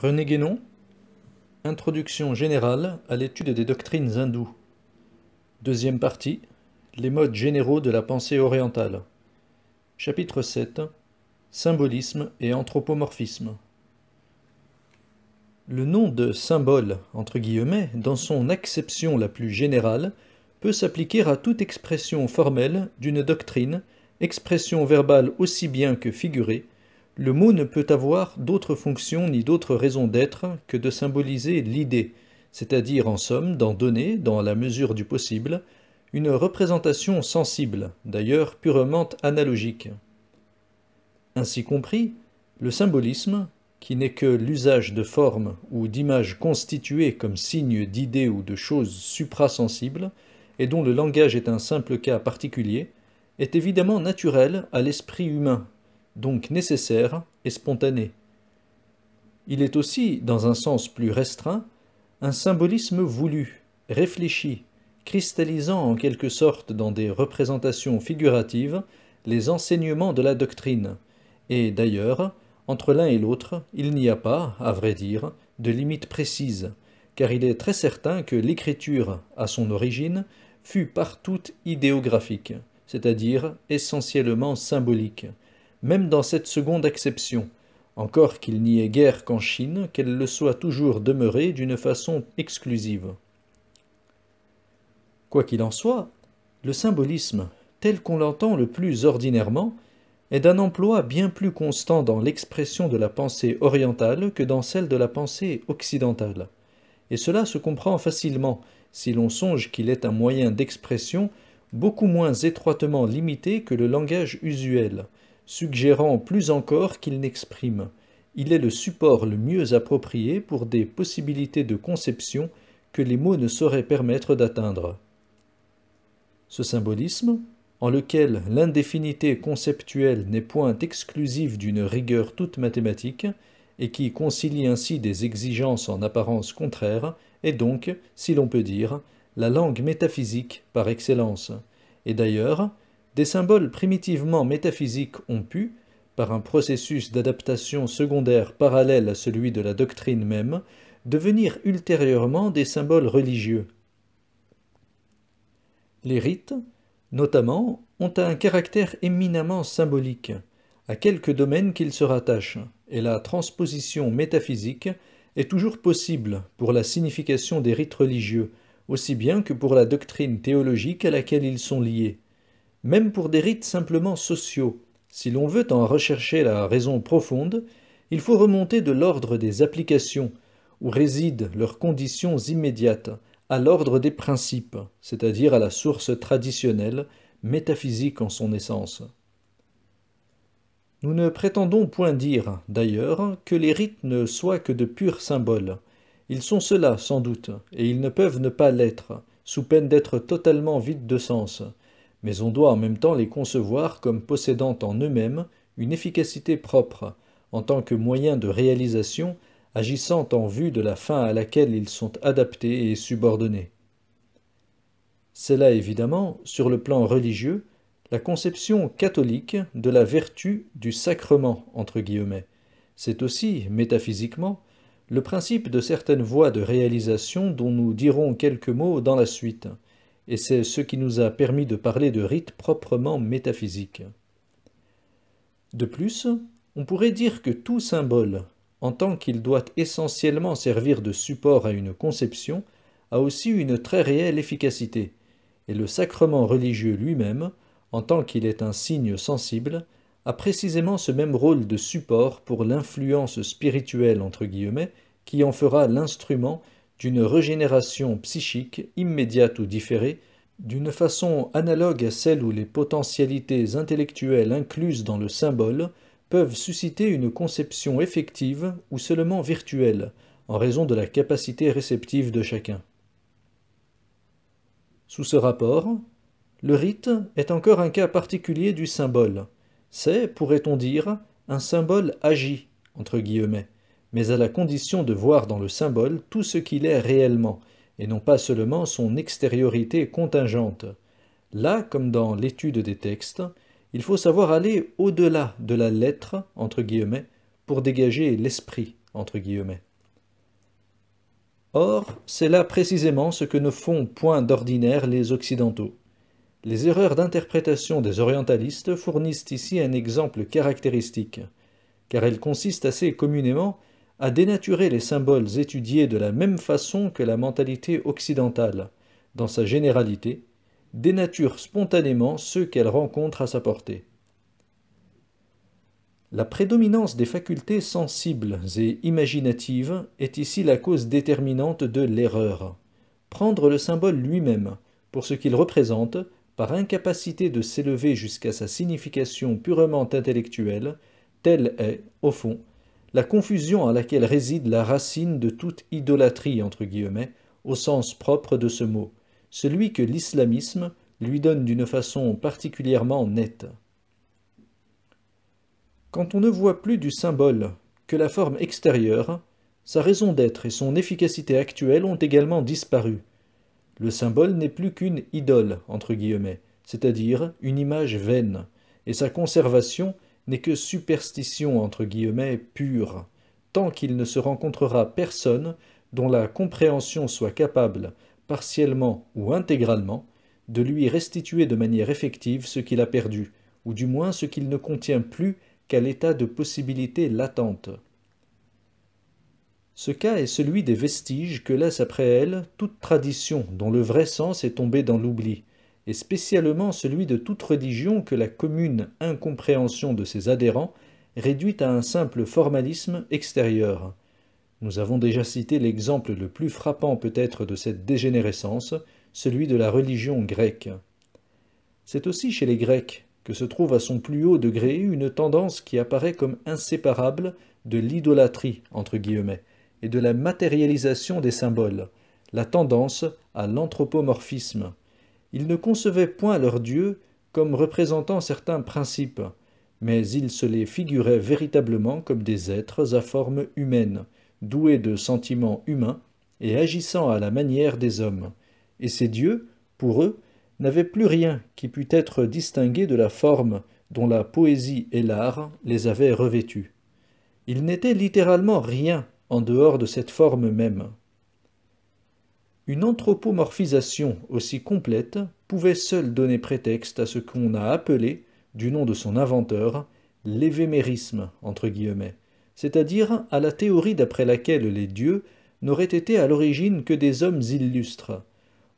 René Guénon, Introduction générale à l'étude des doctrines hindoues. Deuxième partie, les modes généraux de la pensée orientale. Chapitre 7, Symbolisme et anthropomorphisme. Le nom de symbole, entre guillemets, dans son acception la plus générale, peut s'appliquer à toute expression formelle d'une doctrine, expression verbale aussi bien que figurée. Le mot ne peut avoir d'autre fonction ni d'autre raison d'être que de symboliser l'idée, c'est-à-dire en somme d'en donner, dans la mesure du possible, une représentation sensible, d'ailleurs purement analogique. Ainsi compris, le symbolisme, qui n'est que l'usage de formes ou d'images constituées comme signes d'idées ou de choses suprasensibles, et dont le langage est un simple cas particulier, est évidemment naturel à l'esprit humain, donc nécessaire et spontané. Il est aussi, dans un sens plus restreint, un symbolisme voulu, réfléchi, cristallisant en quelque sorte dans des représentations figuratives les enseignements de la doctrine, et d'ailleurs, entre l'un et l'autre, il n'y a pas, à vrai dire, de limite précise, car il est très certain que l'écriture, à son origine, fut partout idéographique, c'est-à-dire essentiellement symbolique, même dans cette seconde acception, encore qu'il n'y ait guère qu'en Chine qu'elle le soit toujours demeurée d'une façon exclusive. Quoi qu'il en soit, le symbolisme, tel qu'on l'entend le plus ordinairement, est d'un emploi bien plus constant dans l'expression de la pensée orientale que dans celle de la pensée occidentale. Et cela se comprend facilement, si l'on songe qu'il est un moyen d'expression beaucoup moins étroitement limité que le langage usuel, suggérant plus encore qu'il n'exprime. Il est le support le mieux approprié pour des possibilités de conception que les mots ne sauraient permettre d'atteindre. Ce symbolisme, en lequel l'indéfinité conceptuelle n'est point exclusive d'une rigueur toute mathématique, et qui concilie ainsi des exigences en apparence contraires, est donc, si l'on peut dire, la langue métaphysique par excellence. Et d'ailleurs, des symboles primitivement métaphysiques ont pu, par un processus d'adaptation secondaire parallèle à celui de la doctrine même, devenir ultérieurement des symboles religieux. Les rites, notamment, ont un caractère éminemment symbolique, à quelque domaine qu'ils se rattachent, et la transposition métaphysique est toujours possible pour la signification des rites religieux, aussi bien que pour la doctrine théologique à laquelle ils sont liés. Même pour des rites simplement sociaux, si l'on veut en rechercher la raison profonde, il faut remonter de l'ordre des applications, où résident leurs conditions immédiates, à l'ordre des principes, c'est-à-dire à la source traditionnelle, métaphysique en son essence. Nous ne prétendons point dire, d'ailleurs, que les rites ne soient que de purs symboles. Ils sont cela, sans doute, et ils ne peuvent ne pas l'être, sous peine d'être totalement vides de sens. Mais on doit en même temps les concevoir comme possédant en eux-mêmes une efficacité propre, en tant que moyen de réalisation, agissant en vue de la fin à laquelle ils sont adaptés et subordonnés. C'est là évidemment, sur le plan religieux, la conception catholique de la vertu du sacrement, entre guillemets. C'est aussi, métaphysiquement, le principe de certaines voies de réalisation dont nous dirons quelques mots dans la suite, et c'est ce qui nous a permis de parler de rites proprement métaphysiques. De plus, on pourrait dire que tout symbole, en tant qu'il doit essentiellement servir de support à une conception, a aussi une très réelle efficacité, et le sacrement religieux lui-même, en tant qu'il est un signe sensible, a précisément ce même rôle de support pour l'influence spirituelle entre guillemets, qui en fera l'instrument d'une régénération psychique immédiate ou différée, d'une façon analogue à celle où les potentialités intellectuelles incluses dans le symbole peuvent susciter une conception effective ou seulement virtuelle, en raison de la capacité réceptive de chacun. Sous ce rapport, le rite est encore un cas particulier du symbole. C'est, pourrait-on dire, un symbole agi, entre guillemets, mais à la condition de voir dans le symbole tout ce qu'il est réellement, et non pas seulement son extériorité contingente. Là, comme dans l'étude des textes, il faut savoir aller au-delà de la lettre, entre guillemets, pour dégager l'esprit, entre guillemets. Or, c'est là précisément ce que ne font point d'ordinaire les Occidentaux. Les erreurs d'interprétation des orientalistes fournissent ici un exemple caractéristique, car elles consistent assez communément à dénaturer les symboles étudiés de la même façon que la mentalité occidentale, dans sa généralité, dénature spontanément ceux qu'elle rencontre à sa portée. La prédominance des facultés sensibles et imaginatives est ici la cause déterminante de l'erreur. Prendre le symbole lui-même, pour ce qu'il représente, par incapacité de s'élever jusqu'à sa signification purement intellectuelle, telle est, au fond, la confusion à laquelle réside la racine de toute idolâtrie, entre guillemets, au sens propre de ce mot, celui que l'islamisme lui donne d'une façon particulièrement nette. Quand on ne voit plus du symbole que la forme extérieure, sa raison d'être et son efficacité actuelle ont également disparu. Le symbole n'est plus qu'une idole, entre guillemets, c'est-à-dire une image vaine, et sa conservation n'est que superstition, entre guillemets, pure, tant qu'il ne se rencontrera personne dont la compréhension soit capable, partiellement ou intégralement, de lui restituer de manière effective ce qu'il a perdu, ou du moins ce qu'il ne contient plus qu'à l'état de possibilité latente. Ce cas est celui des vestiges que laisse après elle toute tradition dont le vrai sens est tombé dans l'oubli, et spécialement celui de toute religion que la commune incompréhension de ses adhérents réduit à un simple formalisme extérieur. Nous avons déjà cité l'exemple le plus frappant peut-être de cette dégénérescence, celui de la religion grecque. C'est aussi chez les Grecs que se trouve à son plus haut degré une tendance qui apparaît comme inséparable de l'idolâtrie, entre guillemets, et de la matérialisation des symboles, la tendance à l'anthropomorphisme. Ils ne concevaient point leurs dieux comme représentant certains principes, mais ils se les figuraient véritablement comme des êtres à forme humaine, doués de sentiments humains et agissant à la manière des hommes. Et ces dieux, pour eux, n'avaient plus rien qui pût être distingué de la forme dont la poésie et l'art les avaient revêtus. Ils n'étaient littéralement rien en dehors de cette forme même. Une anthropomorphisation aussi complète pouvait seule donner prétexte à ce qu'on a appelé, du nom de son inventeur, l'évémérisme, entre guillemets, c'est-à-dire à la théorie d'après laquelle les dieux n'auraient été à l'origine que des hommes illustres.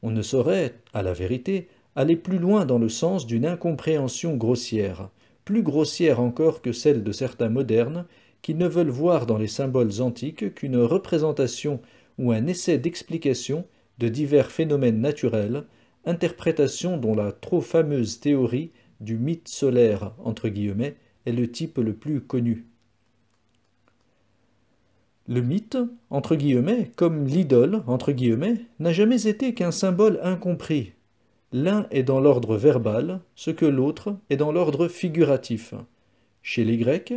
On ne saurait, à la vérité, aller plus loin dans le sens d'une incompréhension grossière, plus grossière encore que celle de certains modernes, qui ne veulent voir dans les symboles antiques qu'une représentation ou un essai d'explication de divers phénomènes naturels, interprétation dont la trop fameuse théorie du mythe solaire, entre guillemets, est le type le plus connu. Le mythe, entre guillemets, comme l'idole, entre guillemets, n'a jamais été qu'un symbole incompris. L'un est dans l'ordre verbal, ce que l'autre est dans l'ordre figuratif. Chez les Grecs,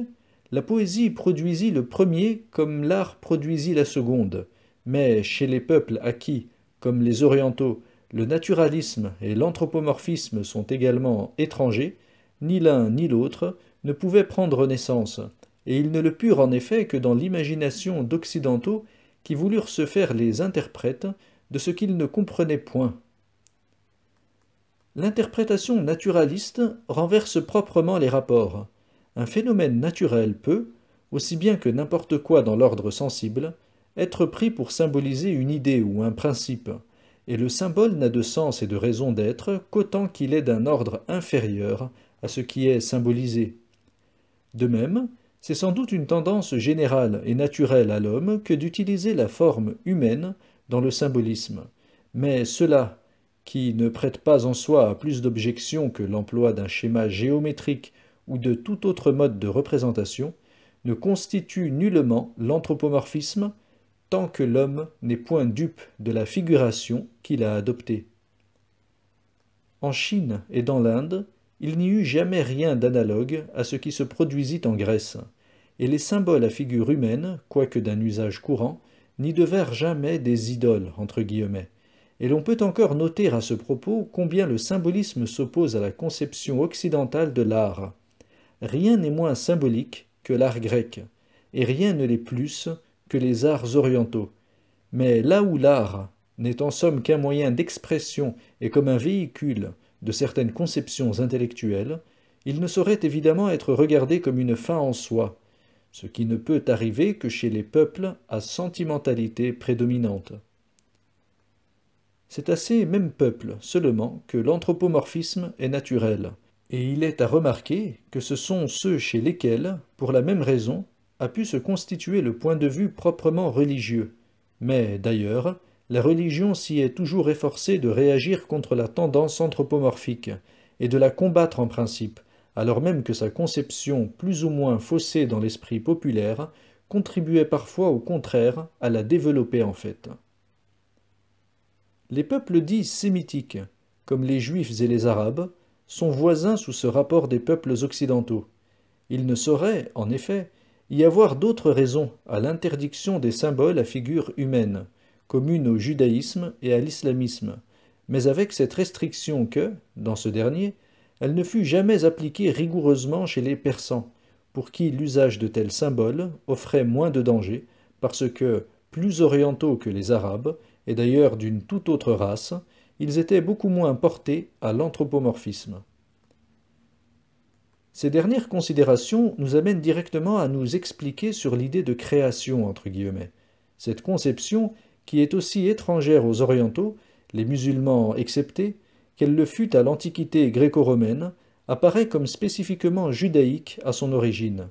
la poésie produisit le premier comme l'art produisit la seconde, mais chez les peuples à qui, comme les orientaux, le naturalisme et l'anthropomorphisme sont également étrangers, ni l'un ni l'autre ne pouvaient prendre naissance, et ils ne le purent en effet que dans l'imagination d'occidentaux qui voulurent se faire les interprètes de ce qu'ils ne comprenaient point. L'interprétation naturaliste renverse proprement les rapports. Un phénomène naturel peut, aussi bien que n'importe quoi dans l'ordre sensible, être pris pour symboliser une idée ou un principe, et le symbole n'a de sens et de raison d'être qu'autant qu'il est d'un ordre inférieur à ce qui est symbolisé. De même, c'est sans doute une tendance générale et naturelle à l'homme que d'utiliser la forme humaine dans le symbolisme, mais cela, qui ne prête pas en soi à plus d'objections que l'emploi d'un schéma géométrique ou de tout autre mode de représentation, ne constitue nullement l'anthropomorphisme tant que l'homme n'est point dupe de la figuration qu'il a adoptée. En Chine et dans l'Inde, il n'y eut jamais rien d'analogue à ce qui se produisit en Grèce, et les symboles à figure humaine, quoique d'un usage courant, n'y devinrent jamais des idoles, entre guillemets. Et l'on peut encore noter à ce propos combien le symbolisme s'oppose à la conception occidentale de l'art. Rien n'est moins symbolique que l'art grec, et rien ne l'est plus que les arts orientaux. Mais là où l'art n'est en somme qu'un moyen d'expression et comme un véhicule de certaines conceptions intellectuelles, il ne saurait évidemment être regardé comme une fin en soi, ce qui ne peut arriver que chez les peuples à sentimentalité prédominante. C'est à ces mêmes peuples seulement que l'anthropomorphisme est naturel, et il est à remarquer que ce sont ceux chez lesquels, pour la même raison, a pu se constituer le point de vue proprement religieux. Mais, d'ailleurs, la religion s'y est toujours efforcée de réagir contre la tendance anthropomorphique, et de la combattre en principe, alors même que sa conception plus ou moins faussée dans l'esprit populaire contribuait parfois au contraire à la développer en fait. Les peuples dits sémitiques, comme les Juifs et les Arabes, sont voisins sous ce rapport des peuples occidentaux. Il ne saurait, en effet, y avoir d'autres raisons à l'interdiction des symboles à figure humaine, commune au judaïsme et à l'islamisme, mais avec cette restriction que, dans ce dernier, elle ne fut jamais appliquée rigoureusement chez les Persans, pour qui l'usage de tels symboles offrait moins de danger, parce que, plus orientaux que les Arabes, et d'ailleurs d'une toute autre race, ils étaient beaucoup moins portés à l'anthropomorphisme. Ces dernières considérations nous amènent directement à nous expliquer sur l'idée de création, entre guillemets. Cette conception, qui est aussi étrangère aux orientaux, les musulmans exceptés, qu'elle le fut à l'Antiquité gréco-romaine, apparaît comme spécifiquement judaïque à son origine.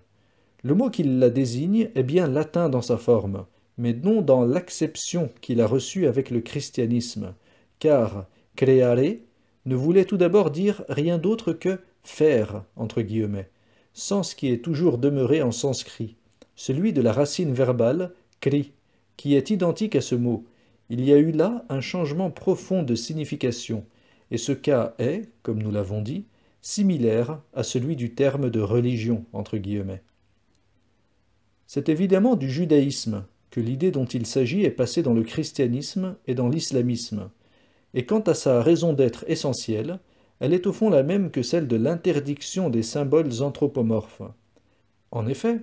Le mot qui la désigne est bien latin dans sa forme, mais non dans l'acception qu'il a reçue avec le christianisme, car creare ne voulait tout d'abord dire rien d'autre que faire, entre guillemets, sens qui est toujours demeuré en sanskrit, celui de la racine verbale kri, qui est identique à ce mot. Il y a eu là un changement profond de signification, et ce cas est, comme nous l'avons dit, similaire à celui du terme de religion, entre guillemets. C'est évidemment du judaïsme que l'idée dont il s'agit est passée dans le christianisme et dans l'islamisme, et quant à sa raison d'être essentielle, elle est au fond la même que celle de l'interdiction des symboles anthropomorphes. En effet,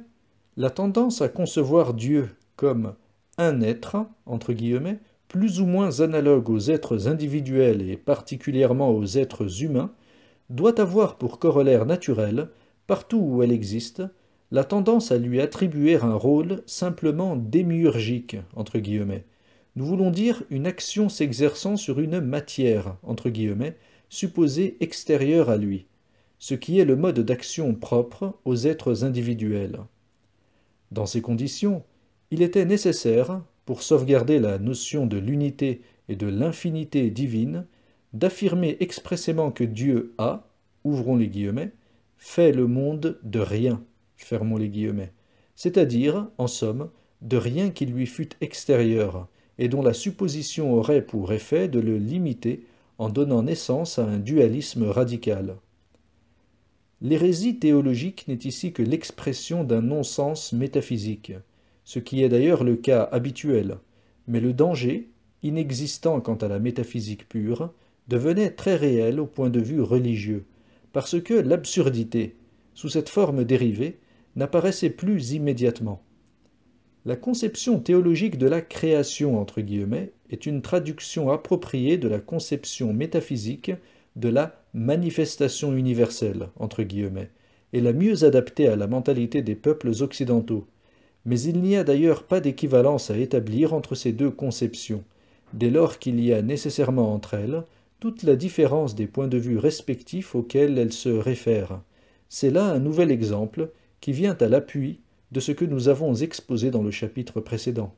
la tendance à concevoir Dieu comme un être, entre guillemets, plus ou moins analogue aux êtres individuels et particulièrement aux êtres humains, doit avoir pour corollaire naturel, partout où elle existe, la tendance à lui attribuer un rôle simplement démiurgique, entre guillemets. Nous voulons dire une action s'exerçant sur une matière, entre guillemets, supposée extérieure à lui, ce qui est le mode d'action propre aux êtres individuels. Dans ces conditions, il était nécessaire, pour sauvegarder la notion de l'unité et de l'infinité divine, d'affirmer expressément que Dieu a, ouvrons les guillemets, fait le monde de rien, fermons les guillemets, c'est-à-dire, en somme, de rien qui lui fût extérieur, et dont la supposition aurait pour effet de le limiter en donnant naissance à un dualisme radical. L'hérésie théologique n'est ici que l'expression d'un non-sens métaphysique, ce qui est d'ailleurs le cas habituel, mais le danger, inexistant quant à la métaphysique pure, devenait très réel au point de vue religieux, parce que l'absurdité, sous cette forme dérivée, n'apparaissait plus immédiatement. La conception théologique de la création, entre guillemets, est une traduction appropriée de la conception métaphysique de la manifestation universelle, entre guillemets, et la mieux adaptée à la mentalité des peuples occidentaux. Mais il n'y a d'ailleurs pas d'équivalence à établir entre ces deux conceptions, dès lors qu'il y a nécessairement entre elles toute la différence des points de vue respectifs auxquels elles se réfèrent. C'est là un nouvel exemple qui vient à l'appui de ce que nous avons exposé dans le chapitre précédent.